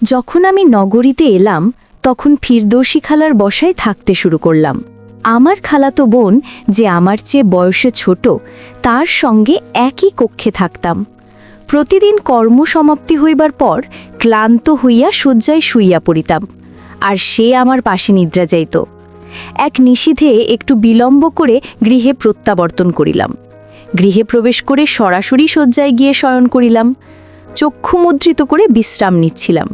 যখন আমি নগরীতে এলাম তখন ফিরদৌসী খালার বসায় থাকতে শুরু করলাম। আমার খালাতো বোন, যে আমার চেয়ে বয়সে ছোট, তার সঙ্গে একই কক্ষে থাকতাম। প্রতিদিন কর্মসমাপ্তি হইবার পর ক্লান্ত হইয়া শয্যায় শুইয়া পড়িতাম, আর সে আমার পাশে নিদ্রা যাইত। এক নিশীথে একটু বিলম্ব করে গৃহে প্রত্যাবর্তন করিলাম। গৃহে প্রবেশ করে সরাসরি শয্যায় গিয়ে শয়ন করিলাম। চক্ষু মুদ্রিত করে বিশ্রাম নিচ্ছিলাম।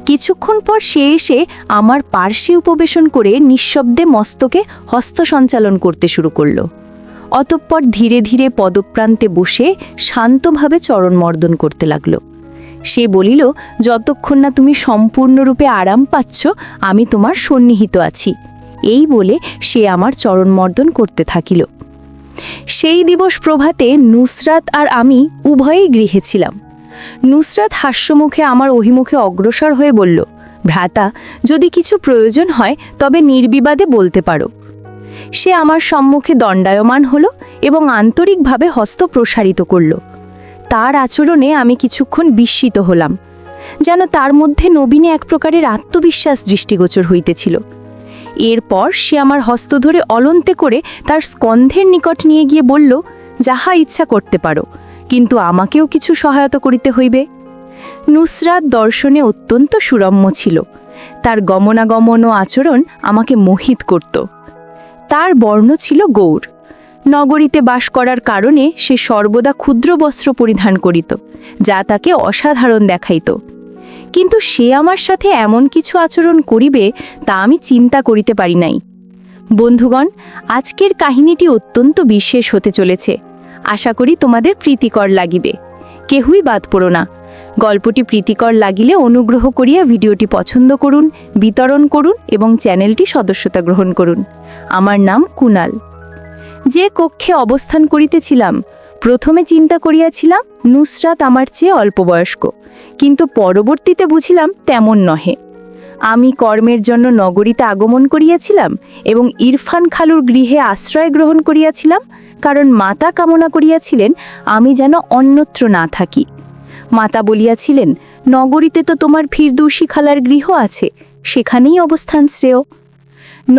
কিছুক্ষণ পর সে এসে আমার পার্শ্বে উপবেশন করে নিঃশব্দে মস্তকে হস্ত সঞ্চালন করতে শুরু করল। অতঃপর ধীরে ধীরে পদপ্রান্তে বসে শান্তভাবে চরণমর্দন করতে লাগল। সে বলিল, যতক্ষণ না তুমি সম্পূর্ণরূপে আরাম পাচ্ছ, আমি তোমার সন্নিহিত আছি। এই বলে সে আমার চরণমর্দন করতে থাকিল। সেই দিবস প্রভাতে নুসরাত আর আমি উভয়েই গৃহে ছিলাম। নুসরাত হাস্যমুখে আমার অভিমুখে অগ্রসর হয়ে বলল, ভ্রাতা, যদি কিছু প্রয়োজন হয় তবে নির্বিবাদে বলতে পারো। সে আমার সম্মুখে দণ্ডায়মান হল এবং আন্তরিকভাবে হস্ত প্রসারিত করল। তার আচরণে আমি কিছুক্ষণ বিস্মিত হলাম, যেন তার মধ্যে নবীনে এক প্রকারের আত্মবিশ্বাস দৃষ্টিগোচর হইতেছিল। এরপর সে আমার হস্ত ধরে অলন্তে করে তার স্কন্ধের নিকট নিয়ে গিয়ে বলল, যাহা ইচ্ছা করতে পারো, কিন্তু আমাকেও কিছু সহায়তা করিতে হইবে। নুসরাত দর্শনে অত্যন্ত সুরম্য ছিল। তার গমনাগমন ও আচরণ আমাকে মোহিত করত। তার বর্ণ ছিল গৌর। নগরীতে বাস করার কারণে সে সর্বদা ক্ষুদ্র বস্ত্র পরিধান করিত, যা তাকে অসাধারণ দেখাইত। কিন্তু সে আমার সাথে এমন কিছু আচরণ করিবে তা আমি চিন্তা করিতে পারি নাই। বন্ধুগণ, আজকের কাহিনীটি অত্যন্ত বিশেষ হতে চলেছে। আশা করি তোমাদের প্রীতিকর লাগিবে। কেহই বাদ পড়ো না। গল্পটি প্রীতিকর লাগিলে অনুগ্রহ করিয়া ভিডিওটি পছন্দ করুন, বিতরণ করুন এবং চ্যানেলটি সদস্যতা গ্রহণ করুন। আমার নাম কুনাল। যে কক্ষে অবস্থান করিতেছিলাম, প্রথমে চিন্তা করিয়াছিলাম নুসরাত আমার চেয়ে অল্প বয়স্ক, কিন্তু পরবর্তীতে বুঝিলাম তেমন নহে। আমি কর্মের জন্য নগরীতে আগমন করিয়াছিলাম এবং ইরফান খালুর গৃহে আশ্রয় গ্রহণ করিয়াছিলাম, কারণ মাতা কামনা করিয়াছিলেন আমি যেন অন্যত্র না থাকি। মাতা বলিয়াছিলেন, নগরীতে তো তোমার ফিরদৌসী খালার গৃহ আছে, সেখানেই অবস্থান শ্রেয়।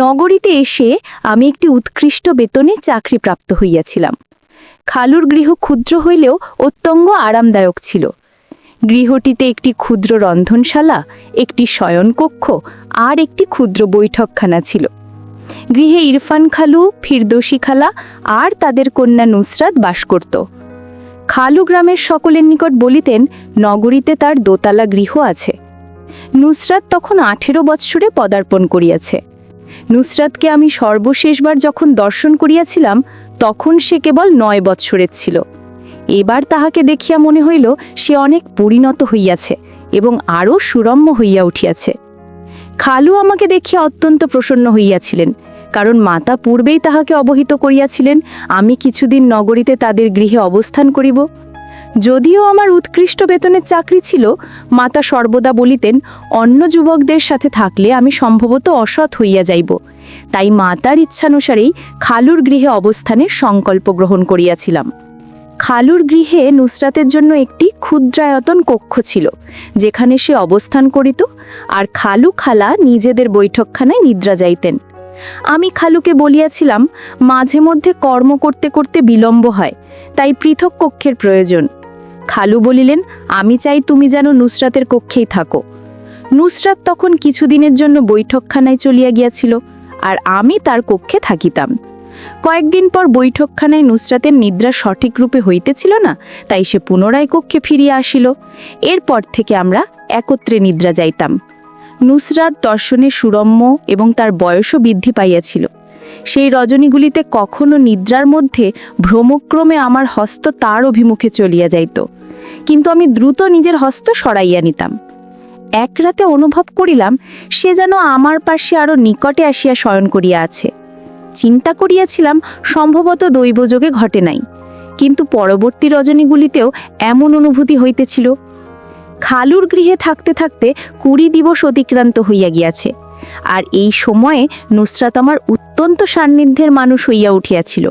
নগরীতে এসে আমি একটি উৎকৃষ্ট বেতনে চাকরিপ্রাপ্ত হইয়াছিলাম। খালুর গৃহ ক্ষুদ্র হইলেও অত্যঙ্গ আরামদায়ক ছিল। গৃহটিতে একটি ক্ষুদ্র রন্ধনশালা, একটি শয়নকক্ষ আর একটি ক্ষুদ্র বৈঠকখানা ছিল। গৃহে ইরফান খালু, ফিরদৌসী খালা আর তাদের কন্যা নুসরাত বাস করত। খালু গ্রামের সকলের নিকট বলিতেন নগরীতে তার দোতলা গৃহ আছে। নুসরাত তখন 18 বৎসরে পদার্পণ করিয়াছে। নুসরাতকে আমি সর্বশেষবার যখন দর্শন করিয়াছিলাম তখন সে কেবল 9 বৎসরের ছিল। এবার তাহাকে দেখিয়া মনে হইল সে অনেক পরিণত হইয়াছে এবং আরও সুরম্য হইয়া উঠিয়াছে। খালু আমাকে দেখিয়া অত্যন্ত প্রসন্ন হইয়াছিলেন, কারণ মাতা পূর্বেই তাহাকে অবহিত করিয়াছিলেন আমি কিছুদিন নগরীতে তাদের গৃহে অবস্থান করিব। যদিও আমার উৎকৃষ্ট বেতনের চাকরি ছিল, মাতা সর্বদা বলিতেন অন্য যুবকদের সাথে থাকলে আমি সম্ভবত অসৎ হইয়া যাইব। তাই মাতার ইচ্ছানুসারেই খালুর গৃহে অবস্থানের সংকল্প গ্রহণ করিয়াছিলাম। খালুর গৃহে নুসরাতের জন্য একটি ক্ষুদ্রায়তন কক্ষ ছিল, যেখানে সে অবস্থান করিত, আর খালু খালা নিজেদের বৈঠকখানায় নিদ্রা যাইতেন। আমি খালুকে বলিয়াছিলাম মাঝে মধ্যে কর্ম করতে করতে বিলম্ব হয়, তাই পৃথক কক্ষের প্রয়োজন। খালু বলিলেন, আমি চাই তুমি যেন নুসরাতের কক্ষেই থাকো। নুসরাত তখন কিছুদিনের জন্য বৈঠকখানায় চলিয়া গিয়াছিল, আর আমি তার কক্ষে থাকিতাম। কয়েকদিন পর বৈঠকখানায় নুসরাতের নিদ্রা সঠিক রূপে হইতেছিল না, তাই সে পুনরায় কক্ষে ফিরিয়া আসিল। এরপর থেকে আমরা একত্রে নিদ্রা যাইতাম। নুসরাত দর্শনে সুরম্য এবং তার বয়সও বৃদ্ধি পাইয়াছিল। সেই রজনীগুলিতে কখনো নিদ্রার মধ্যে ভ্রমক্রমে আমার হস্ত তার অভিমুখে চলিয়া যাইত, কিন্তু আমি দ্রুত নিজের হস্ত সরাইয়া নিতাম। এক রাতে অনুভব করিলাম সে যেন আমার পাশে আরও নিকটে আসিয়া শয়ন করিয়া আছে। চিন্তা করিয়াছিলাম সম্ভবত দৈবযোগে ঘটে নাই, কিন্তু পরবর্তী রজনীগুলিতেও এমন অনুভূতি হইতেছিল। খালুর গৃহে থাকতে থাকতে 20 দিবস অতিক্রান্ত হইয়া গিয়াছে, আর এই সময়ে নুসরাত আমার অত্যন্ত সান্নিধ্যের মানুষ হইয়া উঠিয়াছিল।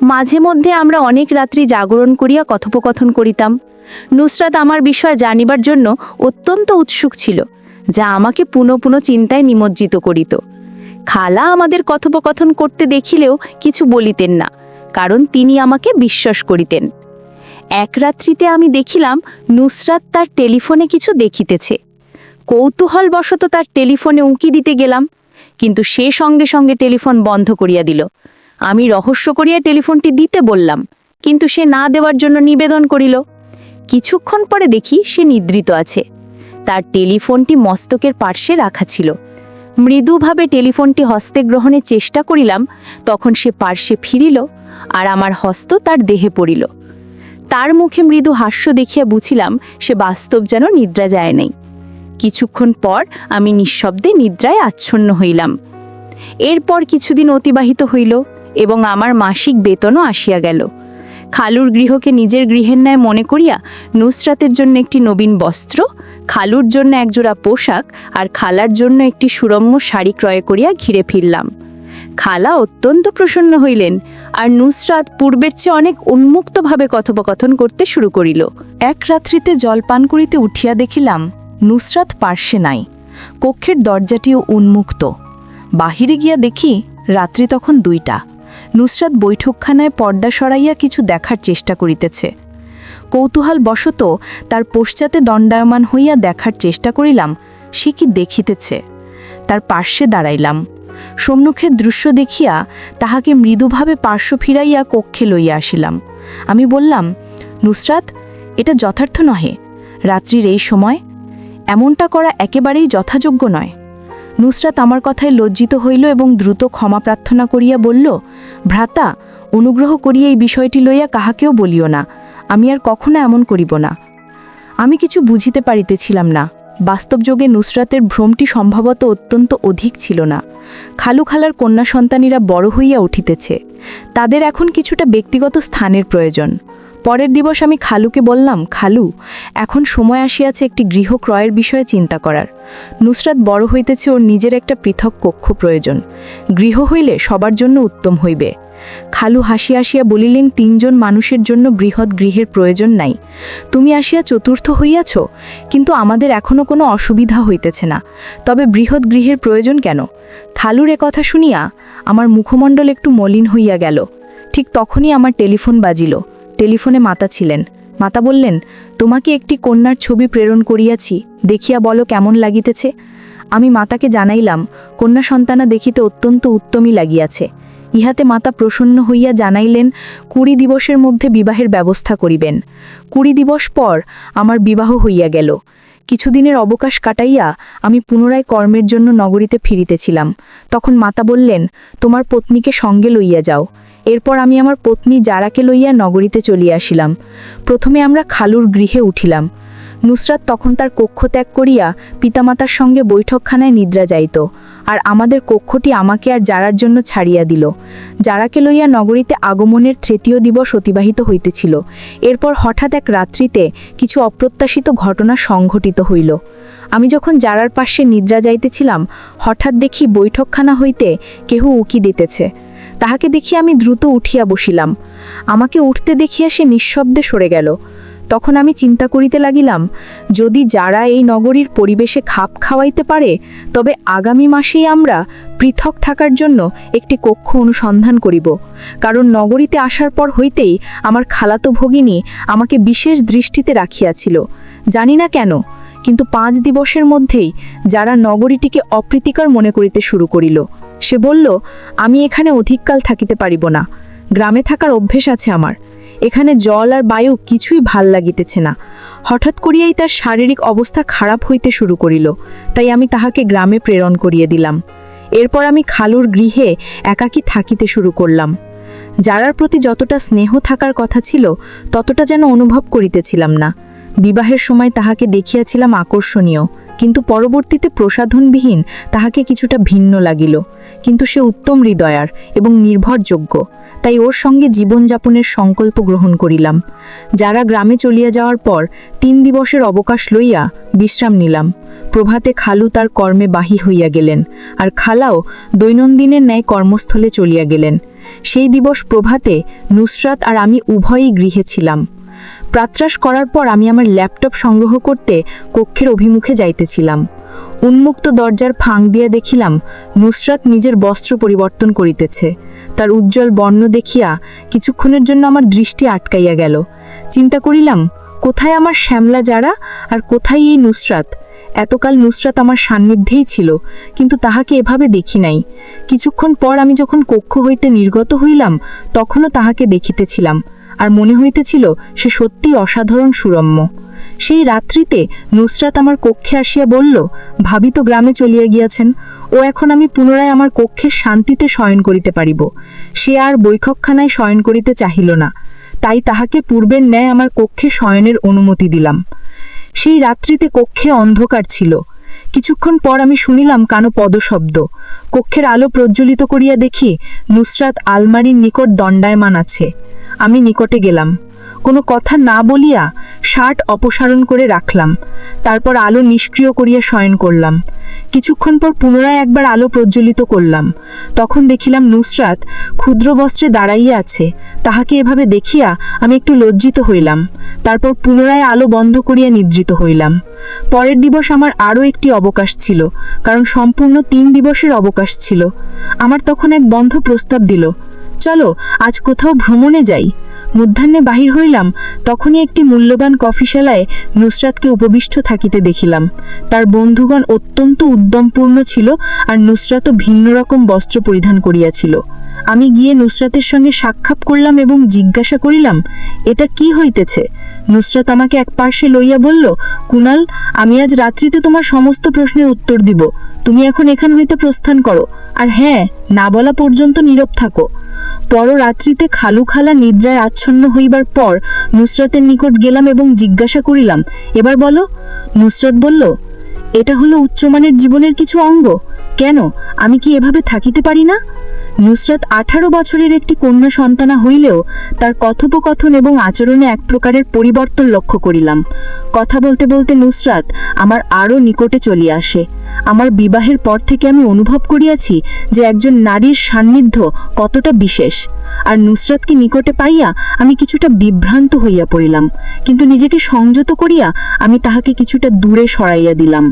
মাঝে মধ্যে আমরা অনেক রাত্রি জাগরণ করিয়া কথোপকথন করিতাম। নুসরাত আমার বিষয় জানিবার জন্য অত্যন্ত উৎসুক ছিল, যা আমাকে পুনঃ পুনঃ চিন্তায় নিমজ্জিত করিত। খালা আমাদের কথোপকথন করতে দেখিলেও কিছু বলিতেন না, কারণ তিনি আমাকে বিশ্বাস করিতেন। এক রাত্রিতে আমি দেখিলাম নুসরাত তার টেলিফোনে কিছু দেখিতেছে। কৌতূহলবশত তার টেলিফোনে উঁকি দিতে গেলাম, কিন্তু সে সঙ্গে সঙ্গে টেলিফোন বন্ধ করিয়া দিল। আমি রহস্য করিয়া টেলিফোনটি দিতে বললাম, কিন্তু সে না দেওয়ার জন্য নিবেদন করিল। কিছুক্ষণ পরে দেখি সে নিদ্রিত আছে। তার টেলিফোনটি মস্তকের পার্শ্বে রাখা ছিল। মৃদুভাবে টেলিফোনটি হস্তে গ্রহণের চেষ্টা করিলাম, তখন সে পার্শ্বে ফিরিল আর আমার হস্ত তার দেহে পড়িল। তার মুখে মৃদু হাস্য দেখিয়া বুঝিলাম সে বাস্তব যেন নিদ্রা যায় নাই। কিছুক্ষণ পর আমি নিঃশব্দে নিদ্রায় আচ্ছন্ন হইলাম। এরপর কিছুদিন অতিবাহিত হইল এবং আমার মাসিক বেতনও আসিয়া গেল। খালুর গৃহকে নিজের গৃহের ন্যায় মনে করিয়া নুসরাতের জন্য একটি নবীন বস্ত্র, খালুর জন্য একজোড়া পোশাক আর খালার জন্য একটি সুরম্য শাড়ি ক্রয় করিয়া ঘিরে ফিরলাম। খালা অত্যন্ত প্রসন্ন হইলেন, আর নুসরাত পূর্বের চেয়ে অনেক উন্মুক্তভাবে কথোপকথন করতে শুরু করিল। এক রাত্রিতে জলপান করিতে উঠিয়া দেখিলাম নুসরাত পার্শ্বে নাই। কক্ষের দরজাটিও উন্মুক্ত। বাহিরে গিয়া দেখি রাত্রি তখন 2টা। নুসরাত বৈঠকখানায় পর্দা সরাইয়া কিছু দেখার চেষ্টা করিতেছে। কৌতূহলবশত তার পশ্চাতে দণ্ডায়মান হইয়া দেখার চেষ্টা করিলাম সে কি দেখিতেছে। তার পার্শ্বে দাঁড়াইলাম। সম্মুখের দৃশ্য দেখিয়া তাহাকে মৃদুভাবে পার্শ্ব ফিরাইয়া কক্ষে লইয়া আসিলাম। আমি বললাম, নুসরাত, এটা যথার্থ নহে। রাত্রির এই সময় এমনটা করা একেবারেই যথাযোগ্য নয়। নুসরাত আমার কথায় লজ্জিত হইল এবং দ্রুত ক্ষমা প্রার্থনা করিয়া বলল, ভ্রাতা, অনুগ্রহ করিয়া এই বিষয়টি লইয়া কাহাকেও বলিও না। আমি আর কখনো এমন করিব না। আমি কিছু বুঝিতে পারিতেছিলাম না। বাস্তবযোগে নুসরাতের ভ্রমটি সম্ভবত অত্যন্ত অধিক ছিল না। খালু খালার কন্যা সন্তানীরা বড় হইয়া উঠিতেছে। তাদের এখন কিছুটা ব্যক্তিগত স্থানের প্রয়োজন। পরের দিবস আমি খালুকে বললাম, খালু, এখন সময় আসিয়াছে একটি গৃহ ক্রয়ের বিষয়ে চিন্তা করার। নুসরাত বড় হইতেছে, ওর নিজের একটা পৃথক কক্ষ প্রয়োজন। গৃহ হইলে সবার জন্য উত্তম হইবে। খালু হাসিয়া হাসিয়া বলিলেন, 3 জন মানুষের জন্য বৃহৎ গৃহের প্রয়োজন নাই। তুমি আসিয়া চতুর্থ হইয়াছ, কিন্তু আমাদের এখনও কোনো অসুবিধা হইতেছে না। তবে বৃহৎ গৃহের প্রয়োজন কেন? খালুর কথা শুনিয়া আমার মুখমণ্ডল একটু মলিন হইয়া গেল। ঠিক তখনই আমার টেলিফোন বাজিল। টেলিফোনে মাতা ছিলেন। মাতা বললেন, তোমাকে একটি কন্যার ছবি প্রেরণ করিয়াছি, দেখিয়া বলো কেমন লাগিতেছে। আমি মাতাকে জানাইলাম, কন্যা সন্তানা দেখিতে অত্যন্ত উত্তমই লাগিয়াছে। ইহাতে মাতা প্রসন্ন হইয়া জানাইলেন 20 দিবসের মধ্যে বিবাহের ব্যবস্থা করিবেন। 20 দিবস পর আমার বিবাহ হইয়া গেল। কিছুদিনের অবকাশ কাটাইয়া আমি পুনরায় কর্মের জন্য নগরীতে ফিরিতেছিলাম। তখন মাতা বললেন, তোমার পত্নীকে সঙ্গে লইয়া যাও। এরপর আমি আমার পত্নী জারাকে লইয়া নগরীতে চলিয়া আসিলাম। প্রথমে আমরা খালুর গৃহে উঠিলাম। নুসরাত তখন তার কক্ষ ত্যাগ করিয়া পিতামাতার সঙ্গে বৈঠকখানায় নিদ্রা যাইত, আর আমাদের কক্ষটি আমাকে আর জারার জন্য ছাড়িয়া দিল। জারাকে লইয়া নগরীতে আগমনের 3য় দিবস অতিবাহিত হইতেছিল। এরপর হঠাৎ এক রাত্রিতে কিছু অপ্রত্যাশিত ঘটনা সংঘটিত হইল। আমি যখন জারার পাশে নিদ্রা যাইতেছিলাম, হঠাৎ দেখি বৈঠকখানা হইতে কেহ উকি দিতেছে। তাহাকে দেখি আমি দ্রুত উঠিয়া বসিলাম। আমাকে উঠতে দেখিয়া সে নিঃশব্দে সরে গেল। তখন আমি চিন্তা করিতে লাগিলাম, যদি যারা এই নগরীর পরিবেশে খাপ খাওয়াইতে পারে, তবে আগামী মাসেই আমরা পৃথক থাকার জন্য একটি কক্ষ অনুসন্ধান করিব। কারণ নগরীতে আসার পর হইতেই আমার খালাতো ভগিনী আমাকে বিশেষ দৃষ্টিতে রাখিয়াছিল। জানি না কেন, কিন্তু 5 দিবসের মধ্যেই যারা নগরীটিকে অপ্রীতিকর মনে করিতে শুরু করিল। সে বলল, আমি এখানে অধিককাল থাকিতে পারিব না। গ্রামে থাকার অভ্যেস আছে আমার। এখানে জল আর বায়ু কিছুই ভাল লাগিতেছে না। হঠাৎ করিয়াই তার শারীরিক অবস্থা খারাপ হইতে শুরু করিল। তাই আমি তাহাকে গ্রামে প্রেরণ করিয়ে দিলাম। এরপর আমি খালুর গৃহে একাকী থাকিতে শুরু করলাম। যারার প্রতি যতটা স্নেহ থাকার কথা ছিল, ততটা যেন অনুভব করিতেছিলাম না। বিবাহের সময় তাহাকে দেখিয়াছিলাম আকর্ষণীয়, কিন্তু পরবর্তীতে প্রসাধনবিহীন তাহাকে কিছুটা ভিন্ন লাগিল। কিন্তু সে উত্তম হৃদয়ার এবং নির্ভরযোগ্য, তাই ওর সঙ্গে জীবনযাপনের সংকল্প গ্রহণ করিলাম। যারা গ্রামে চলিয়া যাওয়ার পর 3 দিবসের অবকাশ লইয়া বিশ্রাম নিলাম। প্রভাতে খালু তার কর্মে বাহির হইয়া গেলেন, আর খালাও দৈনন্দিনের ন্যায় কর্মস্থলে চলিয়া গেলেন। সেই দিবস প্রভাতে নুসরাত আর আমি উভয়ই গৃহে ছিলাম। প্রাতরাশ করার পর আমি আমার ল্যাপটপ সংগ্রহ করতে কক্ষের অভিমুখে যাইতেছিলাম। উন্মুক্ত দরজার ফাঁক দিয়া দেখিলাম নুসরাত নিজের বস্ত্র পরিবর্তন করিতেছে। তার উজ্জ্বল বর্ণ দেখিয়া কিছুক্ষণের জন্য আমার দৃষ্টি আটকাইয়া গেল। চিন্তা করিলাম, কোথায় আমার শ্যামলা যারা, আর কোথায় এই নুসরাত? এতকাল নুসরাত আমার সান্নিধ্যেই ছিল, কিন্তু তাহাকে এভাবে দেখি নাই। কিছুক্ষণ পর আমি যখন কক্ষ হইতে নির্গত হইলাম, তখনও তাহাকে দেখিতেছিলাম, আর মনে হইতেছিল সে সত্যিই অসাধারণ সুরম্য। সেই রাত্রিতে নুসরাত আমার কক্ষে আসিয়া বলল, ভাবি তো গ্রামে চলিয়া গিয়াছেন, ও এখন আমি পুনরায় আমার কক্ষে শান্তিতে শয়ন করিতে পারিব। সে আর বৈঠকখানায় শয়ন করিতে চাহিল না, তাই তাহাকে পূর্বের ন্যায় আমার কক্ষে শয়নের অনুমতি দিলাম। সেই রাত্রিতে কক্ষে অন্ধকার ছিল। কিছুক্ষণ পর আমি শুনিলাম কানো পদশব্দ। কক্ষের আলো প্রজ্বলিত করিয়া দেখি নুসরাত আলমারির নিকট দণ্ডায়মান আছে। আমি নিকটে গেলাম। কোনো কথা না বলিয়া শার্ট অপসারণ করে রাখলাম। তারপর আলো নিষ্ক্রিয় করিয়া শয়ন করলাম। কিছুক্ষণ পর পুনরায় একবার আলো প্রজ্বলিত করলাম। তখন দেখিলাম নুসরাত ক্ষুদ্র বস্ত্রে দাঁড়াইয়া আছে। তাহাকে এভাবে দেখিয়া আমি একটু লজ্জিত হইলাম। তারপর পুনরায় আলো বন্ধ করিয়া নিদ্রিত হইলাম। পরের দিবস আমার আরও একটি অবকাশ ছিল, কারণ সম্পূর্ণ 3 দিবসের অবকাশ ছিল। আমার তখন এক বন্ধু প্রস্তাব দিল, চলো আজ কোথাও ভ্রমণে যাই। মধ্যাহ্নে বাহির হইলাম, তখনই একটি মূল্যবান কফিশালায় নুসরাতকে উপবিষ্ট থাকিতে দেখিলাম। তার বন্ধুগণ অত্যন্ত উদ্যমপূর্ণ ছিল, আর নুসরাতও ভিন্ন রকম বস্ত্র পরিধান করিয়াছিল। আমি গিয়ে নুসরাতের সঙ্গে সাক্ষাৎ করলাম এবং জিজ্ঞাসা করিলাম, এটা কি হইতেছে? নুসরাত আমাকে এক পার্শ্বে লইয়া বলল, কুনাল, আমি আজ রাত্রিতে তোমার সমস্ত প্রশ্নের উত্তর দিব। তুমি এখন এখান হইতে প্রস্থান করো, আর হ্যাঁ, না বলা পর্যন্ত নীরব থাকো। পর রাত্রিতে খালু খালা নিদ্রায় আচ্ছন্ন হইবার পর নুসরাতের নিকট গেলাম এবং জিজ্ঞাসা করিলাম, এবার বলো। নুসরাত বলল, এটা হলো উচ্চমানের জীবনের কিছু অঙ্গ। কেন, আমি কি এভাবে থাকিতে পারি না? নুসরাত 18 বছরের একটি কন্যা সন্তানা হইলেও তার কথোপকথন এবং আচরণে এক প্রকারের পরিবর্তন লক্ষ্য করিলাম। কথা বলতে বলতে নুসরাত আমার আরও নিকটে চলিয়া আসে। আমার বিবাহের পর থেকে আমি অনুভব করিয়াছি যে একজন নারীর সান্নিধ্য কতটা বিশেষ। আর নুসরাতকে নিকটে পাইয়া আমি কিছুটা বিভ্রান্ত হইয়া পড়িলাম, কিন্তু নিজেকে সংযত করিয়া আমি তাহাকে কিছুটা দূরে সরাইয়া দিলাম।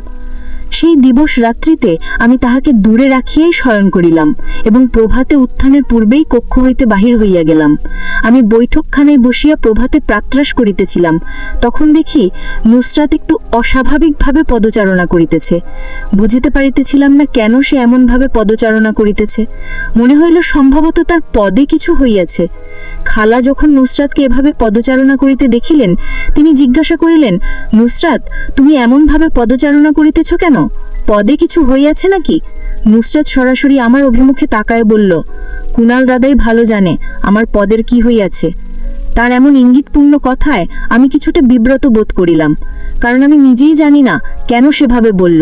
সেই দিবস রাত্রিতে আমি তাহাকে দূরে রাখিয়াই শয়ন করিলাম এবং প্রভাতে উত্থানের পূর্বেই কক্ষ হইতে বাহির হইয়া গেলাম। আমি বৈঠকখানায় বসিয়া প্রভাতে প্রাতরাশ করিতেছিলাম। তখন দেখি নুসরাত একটু অস্বাভাবিকভাবে পদচারণা করিতেছে। বুঝিতে পারিতেছিলাম না কেন সে এমনভাবে পদচারণা করিতেছে। মনে হইল সম্ভবত তার পদে কিছু হইয়াছে। খালা যখন নুসরাতকে এভাবে পদচারণা করিতে দেখিলেন, তিনি জিজ্ঞাসা করিলেন, নুসরাত, তুমি এমনভাবে পদচারণা করিতেছ কেন? পদে কিছু হইয়াছে নাকি? নুসরাত সরাসরি আমার অভিমুখে তাকায় বলল, কুনাল দাদাই ভালো জানে আমার পদের কি হইয়াছে। তার এমন ইঙ্গিতপূর্ণ কথায় আমি কিছুটা বিব্রত বোধ করিলাম, কারণ আমি নিজেই জানি না কেন সেভাবে বলল।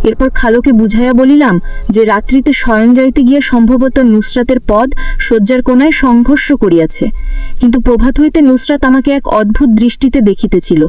এরপর খালোকে বুঝাইয়া বলিলাম যে রাত্রিতে শয়ন যাইতে গিয়ে সম্ভবত নুসরাতের পদ শয্যার কোণায় সংঘর্ষ করিয়াছে। কিন্তু প্রভাত হইতে নুসরাত আমাকে এক অদ্ভুত দৃষ্টিতে দেখিতেছিল।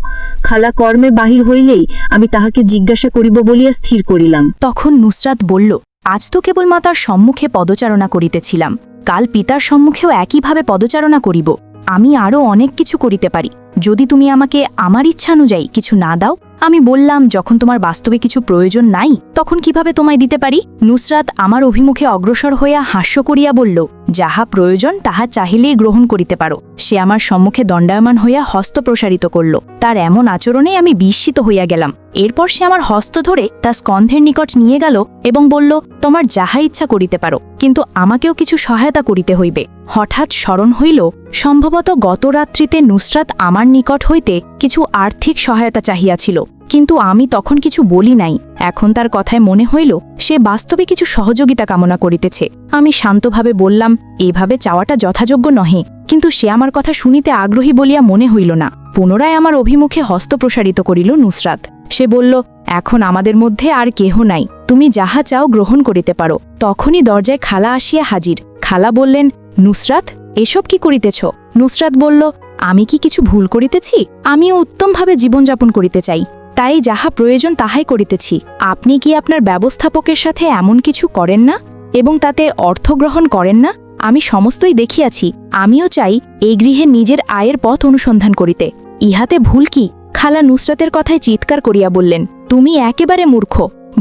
খালা কর্মে বাহির হইলেই আমি তাহাকে জিজ্ঞাসা করিব বলিয়া স্থির করিলাম। তখন নুসরাত বলল, আজ তো কেবল মাতার সম্মুখে পদচারণা করিতেছিলাম, কাল পিতার সম্মুখেও একইভাবে পদচারণা করিব। আমি আরও অনেক কিছু করিতে পারি, যদি তুমি আমাকে আমার ইচ্ছানুযায়ী কিছু না দাও। আমি বললাম, যখন তোমার বাস্তবে কিছু প্রয়োজন নাই, তখন কিভাবে তোমায় দিতে পারি? নুসরাত আমার অভিমুখে অগ্রসর হইয়া হাস্য করিয়া বলল, যাহা প্রয়োজন তাহা চাহিলেই গ্রহণ করিতে পারো। সে আমার সম্মুখে দণ্ডায়মান হইয়া হস্ত প্রসারিত করল। তার এমন আচরণে আমি বিস্মিত হইয়া গেলাম। এরপর সে আমার হস্ত ধরে তার স্কন্ধের নিকট নিয়ে গেল এবং বলল, তোমার যাহা ইচ্ছা করিতে পারো, কিন্তু আমাকেও কিছু সহায়তা করিতে হইবে। হঠাৎ স্মরণ হইল, সম্ভবত গত রাত্রিতে নুসরাত আমার নিকট হইতে কিছু আর্থিক সহায়তা চাহিয়াছিল, কিন্তু আমি তখন কিছু বলি নাই। এখন তার কথায় মনে হইল সে বাস্তবে কিছু সহযোগিতা কামনা করিতেছে। আমি শান্তভাবে বললাম, এভাবে চাওয়াটা যথাযোগ্য নহে, কিন্তু সে আমার কথা শুনিতে আগ্রহী বলিয়া মনে হইল না। পুনরায় আমার অভিমুখে হস্ত প্রসারিত করিল নুসরাত। সে বলল, এখন আমাদের মধ্যে আর কেহ নাই, তুমি যাহা চাও গ্রহণ করিতে পারো। তখনই দরজায় খালা আসিয়া হাজির। খালা বললেন, নুসরাত, এসব কি করিতেছ? নুসরাত বলল, আমি কি কিছু ভুল করিতেছি? আমিও উত্তমভাবে জীবনযাপন করিতে চাই, তাই যাহা প্রয়োজন তাহাই করিতেছি। আপনি কি আপনার ব্যবস্থাপকের সাথে এমন কিছু করেন না এবং তাতে অর্থ গ্রহণ করেন না? আমি সমস্তই দেখিয়াছি। আমিও চাই এই গৃহে নিজের আয়ের পথ অনুসন্ধান করিতে। ইহাতে ভুল কি? খালা নুসরাতের কথায় চিৎকার করিয়া বললেন, তুমি একেবারে মূর্খ।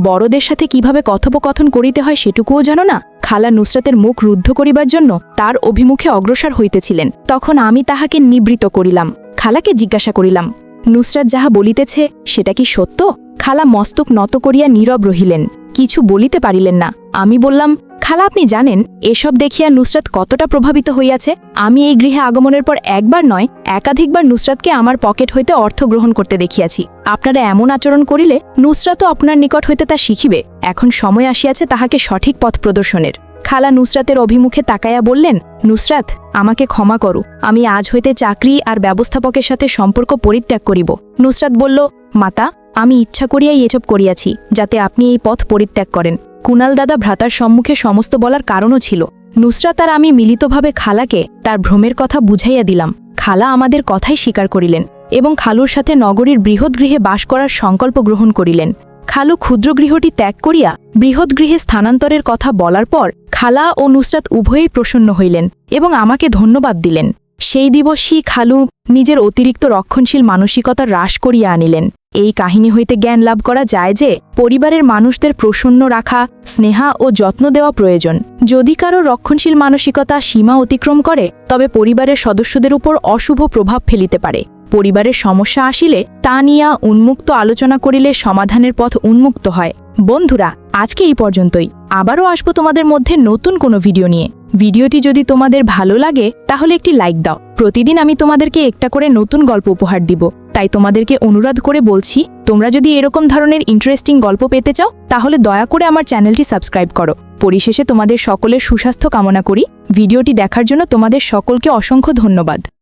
বড়দের সাথে কিভাবে কথোপকথন করিতে হয় সেটুকুও জানো না? খালা নুসরাতের মুখ রুদ্ধ করিবার জন্য তার অভিমুখে অগ্রসর হইতেছিলেন। তখন আমি তাহাকে নিবৃত করিলাম। খালাকে জিজ্ঞাসা করিলাম, নুসরাত যাহা বলিতেছে সেটা কি সত্য? খালা মস্তক নত করিয়া নীরব রহিলেন, কিছু বলিতে পারিলেন না। আমি বললাম, খালা আপনি জানেন এসব দেখিয়া নুসরাত কতটা প্রভাবিত হইয়াছে? আমি এই গৃহে আগমনের পর একবার নয় একাধিকবার নুসরাতকে আমার পকেট হইতে অর্থ গ্রহণ করতে দেখিয়াছি। আপনারা এমন আচরণ করিলে নুসরাতও আপনার নিকট হইতে তা শিখিবে। এখন সময় আসিয়াছে তাহাকে সঠিক পথ প্রদর্শনের। খালা নুসরাতের অভিমুখে তাকাইয়া বললেন, নুসরাত, আমাকে ক্ষমা করো। আমি আজ হইতে চাকরি আর ব্যবস্থাপকের সাথে সম্পর্ক পরিত্যাগ করিব। নুসরাত বলল, মাতা, আমি ইচ্ছা করিয়াই এসব করিয়াছি যাতে আপনি এই পথ পরিত্যাগ করেন। কুনাল দাদা ভ্রাতার সম্মুখে সমস্ত বলার কারণও ছিল। নুসরাত আর আমি মিলিতভাবে খালাকে তার ভ্রমের কথা বুঝাইয়া দিলাম। খালা আমাদের কথাই স্বীকার করিলেন এবং খালুর সাথে নগরীর বৃহৎ গৃহে বাস করার সংকল্প গ্রহণ করিলেন। খালু ক্ষুদ্র গৃহটি ত্যাগ করিয়া বৃহৎ গৃহে স্থানান্তরের কথা বলার পর খালা ও নুসরাত উভয়েই প্রসন্ন হইলেন এবং আমাকে ধন্যবাদ দিলেন। সেই দিবসই খালু নিজের অতিরিক্ত রক্ষণশীল মানসিকতা হ্রাস করিয়া আনিলেন। এই কাহিনী হইতে জ্ঞান লাভ করা যায় যে পরিবারের মানুষদের প্রসন্ন রাখা, স্নেহা ও যত্ন দেওয়া প্রয়োজন। যদি কারো রক্ষণশীল মানসিকতা সীমা অতিক্রম করে তবে পরিবারের সদস্যদের উপর অশুভ প্রভাব ফেলিতে পারে। পরিবারের সমস্যা আসিলে তা নিয়ে উন্মুক্ত আলোচনা করিলে সমাধানের পথ উন্মুক্ত হয়। বন্ধুরা, আজকে এই পর্যন্তই। আবারও আসবো তোমাদের মধ্যে নতুন কোনো ভিডিও নিয়ে। ভিডিওটি যদি তোমাদের ভালো লাগে তাহলে একটি লাইক দাও। প্রতিদিন আমি তোমাদেরকে একটা করে নতুন গল্প উপহার দিব। তাই তোমাদেরকে অনুরোধ করে বলছি, তোমরা যদি এরকম ধরনের ইন্টারেস্টিং গল্প পেতে চাও তাহলে দয়া করে আমার চ্যানেলটি সাবস্ক্রাইব করো। পরিশেষে তোমাদের সকলের সুস্বাস্থ্য কামনা করি। ভিডিওটি দেখার জন্য তোমাদের সকলকে অসংখ্য ধন্যবাদ।